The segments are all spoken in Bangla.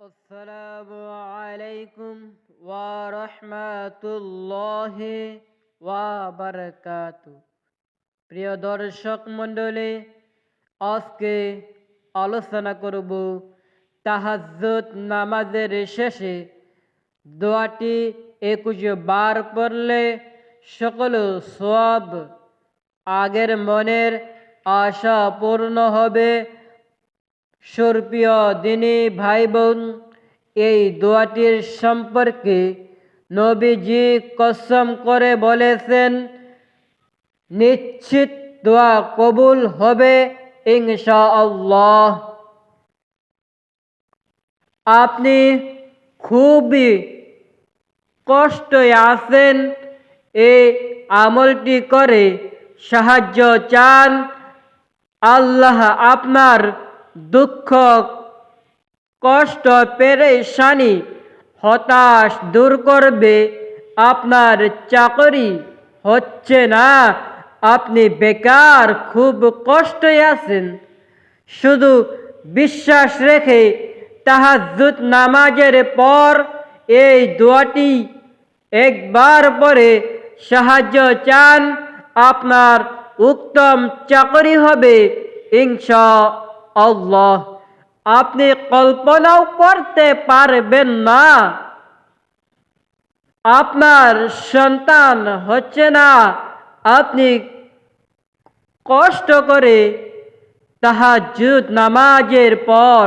আসসালামু আলাইকুম ওয়া রাহমাতুল্লাহি ওয়া বারাকাতু। প্রিয় দর্শক মণ্ডলী, আজকে আলোচনা করব তাহাজ্জুদ নামাজের শেষে দোয়াটি 21 বার পড়লে সকল সওয়াব আগের মনের আশা পূর্ণ হবে। সুপ্রিয় দিনী ভাই বোন, এই দোয়াটির সম্পর্কে নবীজি কসম করে বলেছেন, নিশ্চিত দোয়া কবুল হবে ইনশাআল্লাহ। আপনি খুবই কষ্টে আছেন, এই আমলটি করে সাহায্য চান, আল্লাহ আপনার দুঃখ কষ্ট পেরেশানি হতাশ দূর করবে। আপনার চাকরি হচ্ছে না, আপনি বেকার, খুব কষ্টে আছেন, শুধু বিশ্বাস রেখে তাহাজ্জুদ নামাজের পর এই দোয়াটি একবার পরে সাহায্য চান, আপনার উত্তম চাকরি হবে ইনশাআল্লাহ। আপনি কল্পনাও করতে পারবেন না, আপনার সন্তান হচ্ছে না, আপনি কষ্ট করে তাহাজ্জুদ নামাজের পর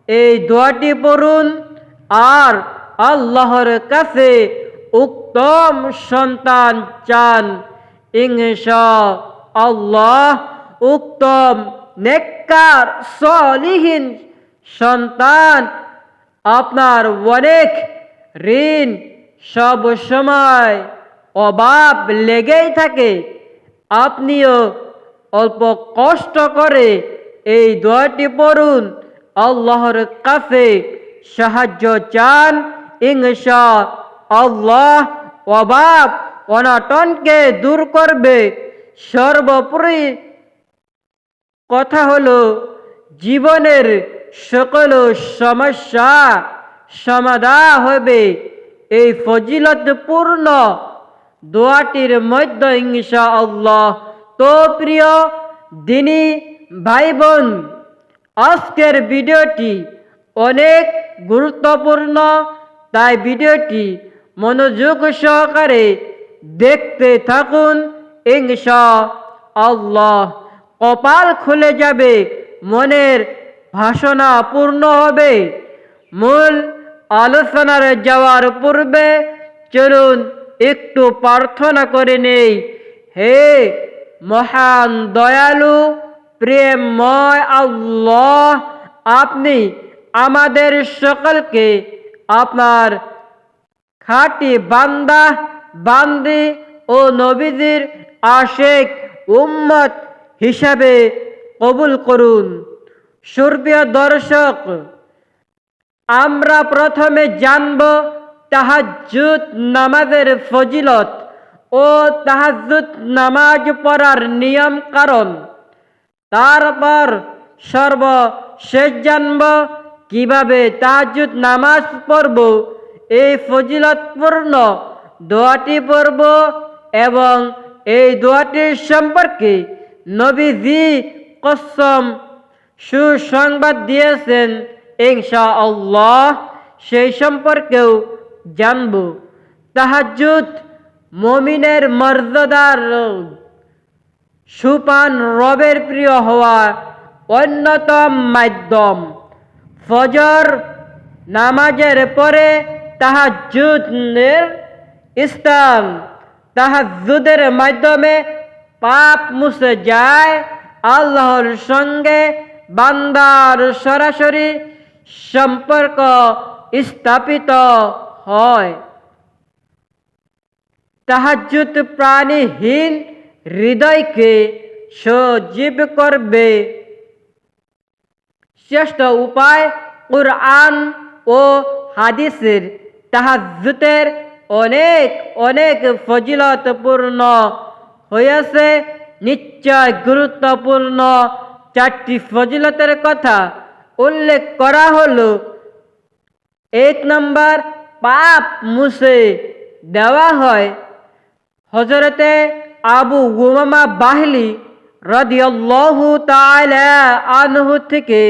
এই দোয়াটি পড়ুন আর আল্লাহর কাছে উত্তম সন্তান চান ইনশাআল্লাহ। উত্তম নেককার সলিহিন সন্তান, আপনার অনেক ঋণ, সব সময় অভাব লেগেই থাকে, আপনিও অল্প কষ্ট করে এই দোয়াটি পড়ুন, আল্লাহর কাছে সাহায্য চান ইনশাআল্লাহ। অভাব অনটনকে দূর করবে। সর্বোপরি কথা হলো, জীবনের সকল সমস্যা সমাধান হবে এই ফজিলতপূর্ণ দোয়াটির মধ্যে ইনশাআল্লাহ। তো প্রিয় দিনী ভাই বোন, আজকের ভিডিওটি অনেক গুরুত্বপূর্ণ, তাই ভিডিওটি মনোযোগ সহকারে দেখতে থাকুন ইনশাআল্লাহ। কপাল খুলে যাবে, মনের বাসনা পূর্ণ হবে। মূল আলোচনার যাওয়ার পূর্বে চলুন একটু প্রার্থনা করে নেই। হে মহান দয়ালু প্রেমময় আল্লাহ, আপনি আমাদের সকলকে আপনার খাঁটি বান্দা বান্দি ও নবীজির আশিক উম্মত হিসাবে কবুল করুন। সুপ্রিয় দর্শক, আমরা প্রথমে জানব তাহাজ্জুদ নামাজের ফজিলত ও তাহাজ্জুদ নামাজ পড়ার নিয়ম কারণ। তারপর সর্বশেষ জানব কিভাবে তাহাজ্জুদ নামাজ পড়ব, এই ফজিলতপূর্ণ দোয়াটি পড়ব এবং এই দোয়াটির সম্পর্কে নবীজি কসম সুসংবাদ দিয়েছেন ইনশাআল্লাহ, সেই সম্পর্কেও জানব। তাহাজ্জুদ মুমিনের মর্যাদার সুপান, রবের প্রিয় হওয়ার অন্যতম মাধ্যম। ফজর নামাজের পরে তাহাজ্জুদের স্থান, তাহাজ্জুদের মাধ্যমে পাপ মুছে যায়, আল্লাহর সঙ্গে বান্দার সরাসরি সম্পর্ক স্থাপিত হয়। তাহাজ্জুদ প্রাণীহীন হৃদয়কে সজীব করবে। শ্রেষ্ঠ উপায় কুরআন ও হাদিসের তাহাজ্জুদের অনেক অনেক ফজিলতপূর্ণ হয়েছে। নিশ্চয় গুরুত্বপূর্ণ 4টি ফজিলতের কথা উল্লেখ করা হলো। এক নম্বর পাপ মুছে দেওয়া হয়। হযরতে আবু উমামা বাহলি রাদিয়াল্লাহু তাআলা আনহু থেকে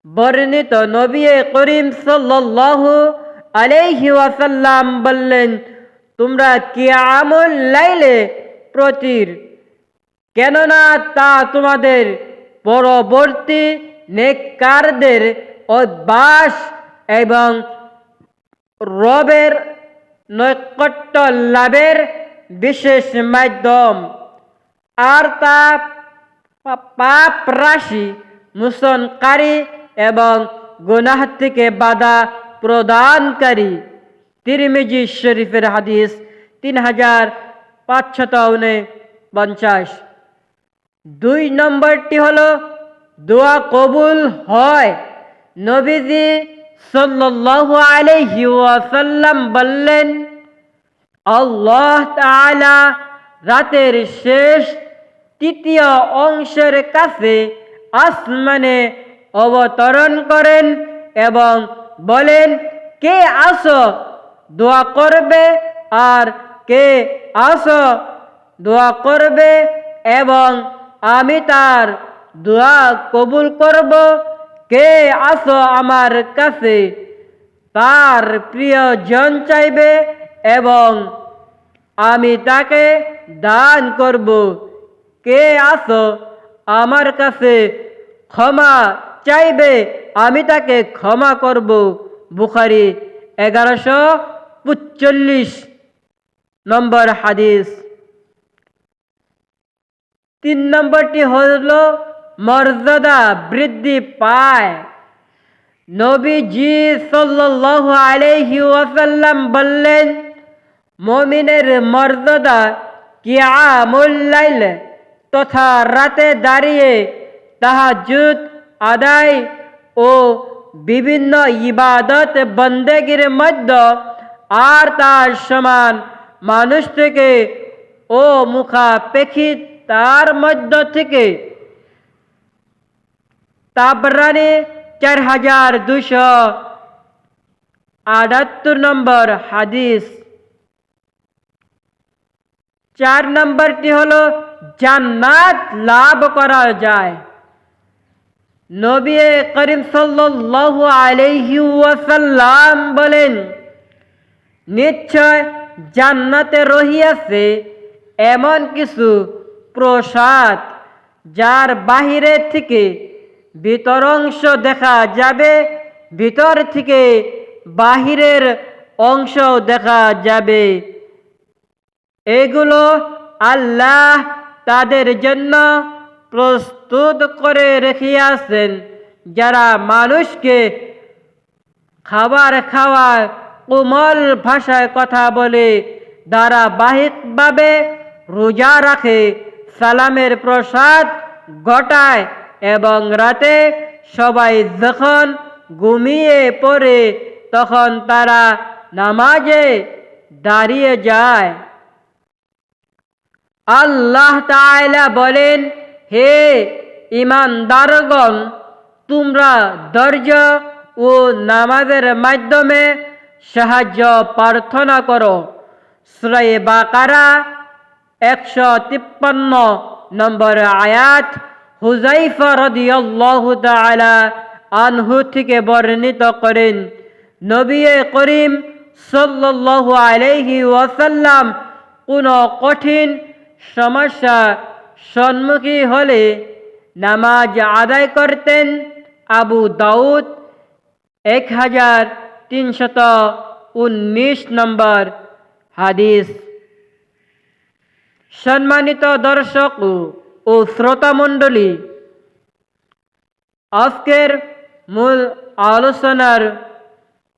বর্ণিত, নবী করিম সাল্লাল্লাহু আলাইহি ওয়াসাল্লাম বললেন, তোমরা কিয়ামুল লাইলে প্রতির, কেননা তা তোমাদের পরবর্তী নেককারদের অভ্যাস এবং রবের নৈকট্য লাভের বিশেষ মাধ্যম, আর তা পাপ রাশি মোচনকারী এবং গুনাহ থেকে বাধা প্রদানকারী। তিরমিজি শরীফের হাদিস 3549। 2 নম্বরটি হলো দোয়া কবুল হয়। নবীজি সাল্লাল্লাহু আলাইহি ওয়াসাল্লাম বললেন, আল্লাহ তাআলা রাতের শেষ তৃতীয় অংশের কাছে আসমানে অবতরণ করেন এবং বলেন, কে আসো দোয়া করবে, আর কে আসো দোয়া করবে এবং আমি তার দোয়া কবুল করব। কে আসো আমার কাছে তার প্রিয়জন চাইবে এবং আমি তাকে দান করব। কে আসো আমার কাছে ক্ষমা চাইবে, আমি তাকে ক্ষমা করব। বুখারী 1145 নম্বর হাদিস। 3 নম্বরটি হলো মর্যাদা বৃদ্ধি পায়। নবীজি সাল্লাল্লাহু আলাইহি ওয়াসাল্লাম বললেন, মুমিনের মর্যাদা কিয়ামুল লাইল তথা রাতে দাঁড়িয়ে তাহাজ্জুদ আদায় ও বিভিন্ন ইবাদত বন্দেগীর মধ্যে আর তার সমান মানুষ থেকে ও মুখাপেক্ষী তার মধ্য থেকে। তাবরানী 4278 নম্বর হাদিস। 4 নম্বরটি হলো জান্নাত লাভ করা যায়। নবী করিম সাল্লাল্লাহু আলাইহি ওয়াসাল্লাম বলেন, নিশ্চয় জান্নাতে রহিয়াছে এমন কিছু প্রসাদ যার বাহিরে থেকে ভিতর অংশ দেখা যাবে, ভিতর থেকে বাহিরের অংশ দেখা যাবে। এগুলো আল্লাহ তাদের জন্য প্রস্তুত করে রেখেছেন যারা মানুষকে খাবার খাওয়ায়, কোমল ভাষায় কথা বলে, ধারাবাহিকভাবে রোজা রাখে, সালামের প্রসাদ ঘটায় এবং রাতে সবাই যখন ঘুমিয়ে পড়ে তখন তারা নামাজে দাঁড়িয়ে যায়। আল্লাহ তাআলা বলেন, হে ঈমানদারগণ, তোমরা ধৈর্য ও নামাজের মাধ্যমে সাহায্য প্রার্থনা করো। সূরা বাকারা 153 নম্বর আয়াত। হুযায়ফা রাদিয়াল্লাহু তাআলা আনহু থেকে বর্ণিত করেন, নবী করিম সাল্লাল্লাহু আলাইহি ওয়াসাল্লাম কোনো কঠিন সমস্যা সম্মুখী হলে নামাজ আদায় করতেন। আবু দাউদ 1319 নম্বর হাদিস। সম্মানিত দর্শক ও শ্রোতা মণ্ডলী, আজকের মূল আলোচনার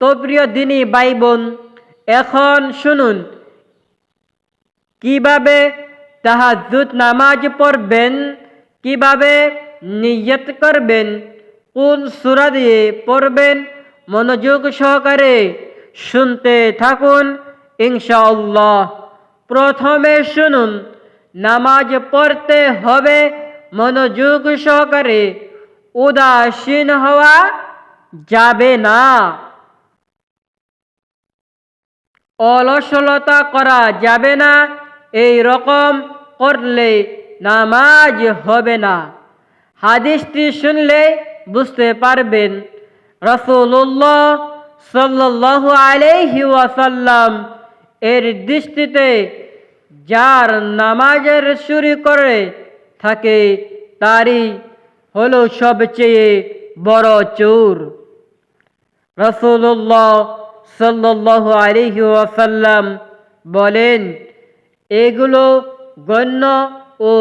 তো প্রিয় দিনী ভাই বোন, এখন শুনুন কিভাবে তাহাজ্জুদ নামাজ পড়বেন, কিভাবে নিয়ত করবেন, কোন সূরা দিয়ে পড়বেন। মনোযোগ সহকারে শুনতে থাকুন ইনশাআল্লাহ। প্রথমে শুনুন, নামাজ পড়তে হবে মনোযোগ সহকারে, উদাসীন হওয়া যাবে না। অলসলতা করা যাবে না, এই রকম করলে নামাজ হবে না। হাদিসটি শুনলে বুঝতে পারবেন রাসূলুল্লাহ সাল্লাল্লাহু আলাইহি ওয়াসাল্লাম এর দৃষ্টিতে যার নামাজের চুরি করে থাকে তারই হলো সবচেয়ে বড় চোর। রাসূলুল্লাহ সাল্লাল্লাহু আলাইহি ওয়াসাল্লাম বলেন, এগুলো গণ্য ও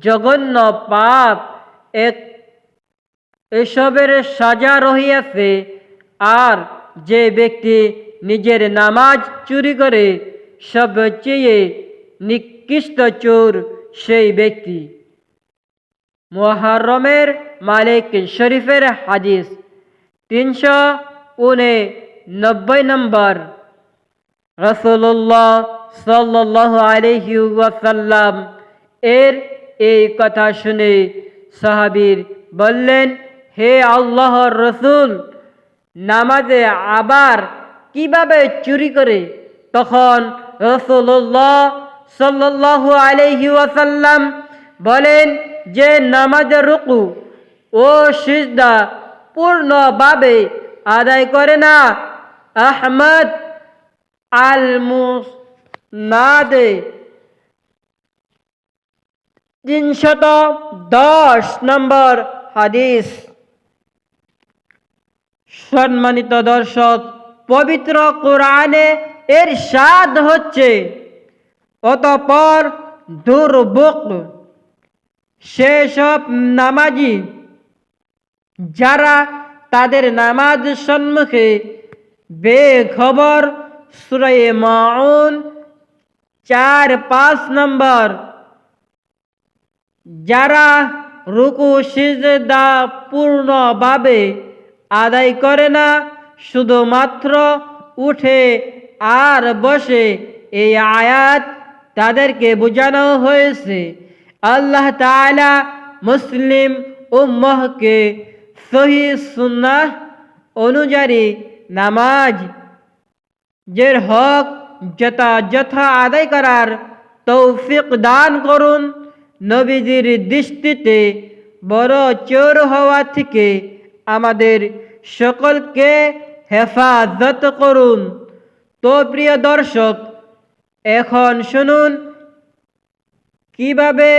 জঘন্য পাপ, এসবের সাজা রহিয়াছে। আর যে ব্যক্তি নিজের নামাজ চুরি করে সবচেয়ে নিকৃষ্ট চোর সেই ব্যক্তি। মুহররমের মালিক শরীফের হাদিস 389 নম্বর। রাসূলুল্লাহ সাল্লাল্লাহু আলাইহি ওয়াসাল্লাম এর এই কথা শুনে সাহাবীর বললেন, হে আল্লাহর রাসূল, নামাজে আবার কিভাবে চুরি করে? তখন রাসূলুল্লাহ সাল্লাল্লাহু আলাইহি ওয়াসাল্লাম বলেন, যে নামাজের রুকু ও সিজদা পূর্ণভাবে আদায় করে না। আহমদ আল মুসনাদে 310 নম্বর হাদিস। সম্মানিত দর্শক, পবিত্র কোরআনে ইরশাদ হচ্ছে, অতঃপর দুর্ভোগ সেসব নামাজি যারা তাদের নামাজ সম্মুখে বেখবর। সূরা মাউন 4-5 নম্বর। যারা রুকু সিজদা পূর্ণভাবে আদায় করে না, শুধুমাত্র উঠে আর বসে। এই আয়াত তাদেরকে বোঝানো হয়েছে। আল্লাহ তাআলা মুসলিম উম্মহকে সহিহ সুন্নাহ অনুযায়ী নামাজ যের হক যথাযথ আদায় করার তৌফিক দান করুন। নবীজির দৃষ্টিতে বড় চোর হওয়া থেকে আমাদের সকলকে হেফাজত করুন। তো প্রিয় দর্শক, এখন শুনুন কিভাবে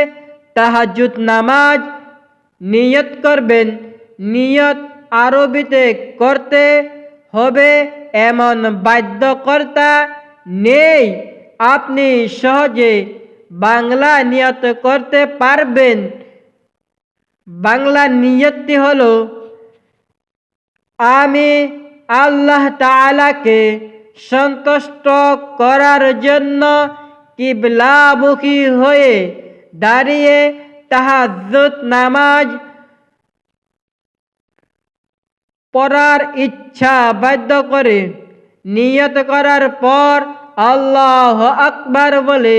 তাহাজ্জুদ নামাজ নিয়ত করবেন। নিয়ত আরবিতে করতে হবে এমন বাধ্যকর্তা নেই, আপনি সহজে বাংলা নিয়ত করতে পারবেন। বাংলা নিয়তটি হলো, আমি আল্লাহ তাআলাকে সন্তুষ্ট করার জন্য কিবলামুখী হয়ে দাঁড়িয়ে তাহাজ্জুদ নামাজ পড়ার ইচ্ছা বাধ্য করে। নিয়ত করার পর আল্লাহু আকবার বলে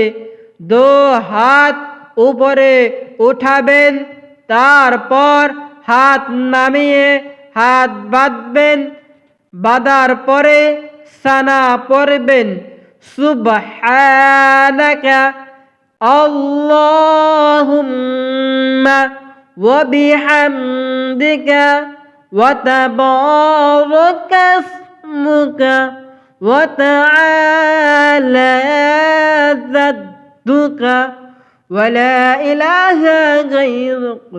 2 হাত উপরে উঠাবেন। তারপর হাত নামিয়ে হাত বাঁধবেন। বাঁধার পরে সানা পড়বেন, সুবহানাকা আল্লাহুম্মা ওয়া বিহামদিকা ওয়া তাবারাকা ইসমুকা ওয়া তাআলা জাদ্দুকা ওয়া লা ইলাহা গায়রুক।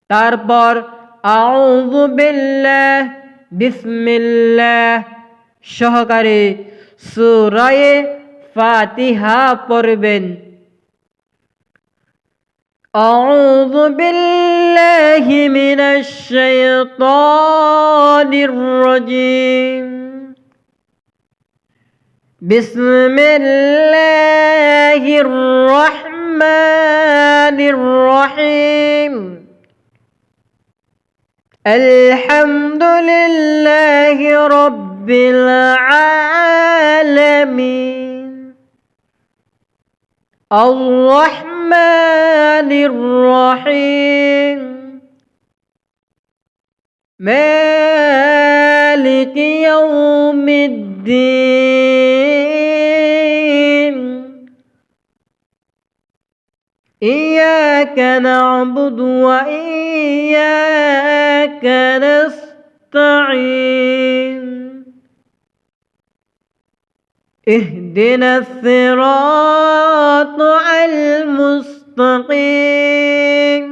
তারপর আউযু বিল্লাহ বিসমিল্লাহ সহকারে সূরা ফাতিহা পড়বেন। আউযু বিল্লাহি মিনাশ শাইতানির রাজীম। বিসমিল্লাহির রহমানির রহিম। আলহামদুলিল্লাহি রাব্বিল আলামিন। আর রহমানির রহিম। মালিকি ইয়াউমিদ্দিন। إياك نعبد وإياك نستعين اهدنا الصراط المستقيم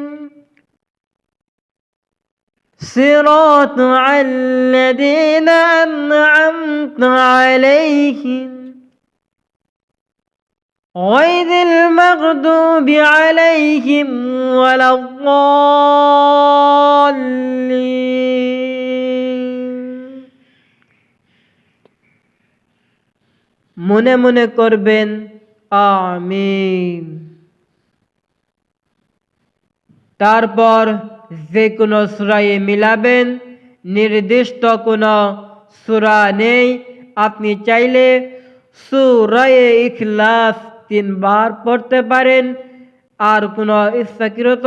صراط الذين أنعمت عليهم غير المغضوب عليهم ولا الضالين মনে মনে করবেন আমিন। তারপর যে কোনো সূরায় মিলাবেন, নির্দিষ্ট কোনো সূরা নেই। আপনি চাইলে সূরায়ে ইখলাস 3 বার পড়তে পারেন, আর কোনো ইচ্ছাকৃত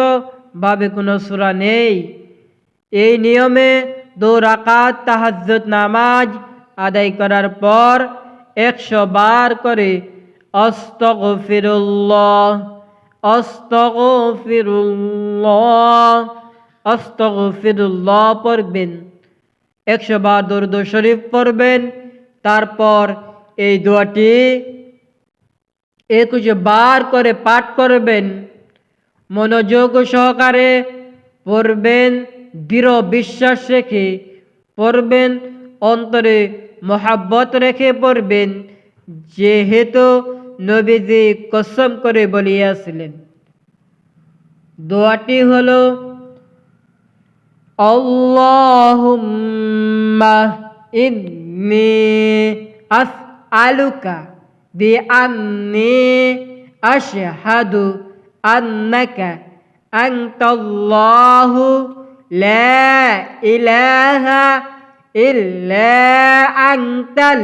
ভাবে কোনো সূরা নেই। এই নিয়মে 2 রাকাত তাহাজ্জুদ নামাজ আদায় করার পর 100 বার করে আস্তাগফিরুল্লাহ আস্তাগফিরুল্লাহ আস্তাগফিরুল্লাহ পড়বেন। 100 বার দরুদ শরীফ পড়বেন। তারপর এই দোয়াটি 21 বার করে পাঠ করবেন। মনোযোগ সহকারে পড়বেন, দৃঢ় বিশ্বাস রেখে পড়বেন, অন্তরে মহাব্বত রেখে পড়বেন, যেহেতু নবীজি কসম করে বলিয়াছিলেন। দোয়াটি হলো আল্লাহুম্মা ইন্নী আসআলুকা বিআন্নী আশহাদু আন্নাকা আনতাল্লাহু লা ইলাহা ইল্লা আনতাল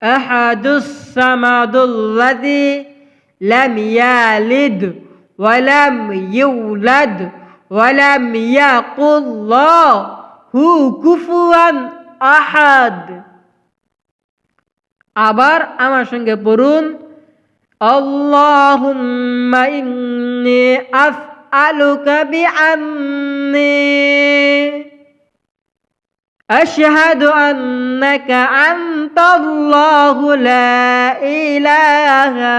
আহাদুস সামাদুল্লাযী লাম ইয়ালিদ ওয়া লাম ইউলাদ ওয়া লাম ইয়াকুল লাহু কুফুয়ান আহাদ। আবার আমার সঙ্গে পড়ুন, আল্লাহুম্মা ইন্নী আসআলুকা বিআন্নী আশহাদু আন্নাকা আনতাল্লাহু লা ইলাহা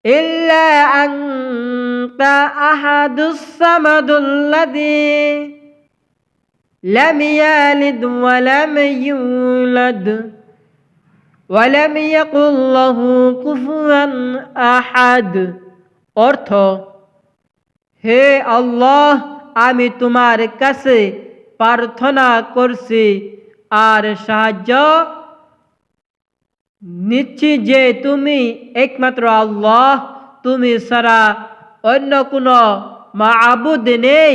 ইল্লা আনতা আহাদুস সামাদুল্লাযী লাম ইয়ালিদ ওয়া লাম ইউলাদ ওয়া লাম ইয়াকুল লাহু কুফুয়ান আহাদ। অর্থ, হে আল্লাহ, আমি তোমার কাছে প্রার্থনা করছি আর সাহায্য নিচ্ছি যে তুমি একমাত্র আল্লাহ, তুমি ছাড়া অন্য কোনো মাবুদ নেই,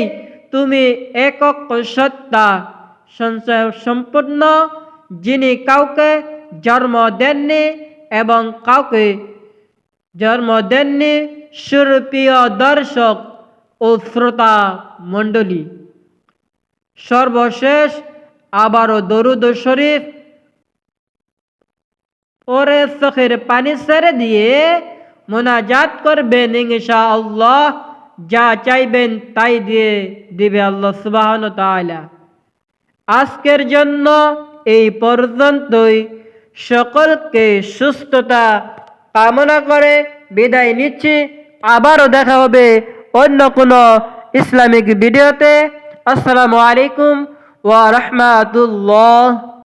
তুমি একক সত্তা সম্পূর্ণ, যিনি কাউকে জন্ম দেননি এবং কাউকে জন্ম দেননি। সুপ্রিয় দর্শক ও শ্রোতা মণ্ডলী, সর্বশেষ আবারও দরুদ শরীফ পরে চোখের পানি ছেড়ে দিয়ে মোনাজাত করবেন। ইনশাআল্লাহ যা চাইবেন তাই দিয়ে দিবে আল্লাহ সুবহানাহু ওয়া তাআলা। আজকের জন্য এই পর্যন্তই। সকলকে সুস্থতা কামনা করে বিদায় নিচ্ছি। আবারও দেখা হবে অন্য কোনো ইসলামিক ভিডিওতে। আসসালামু আলাইকুম ওয়া রাহমাতুল্লাহ।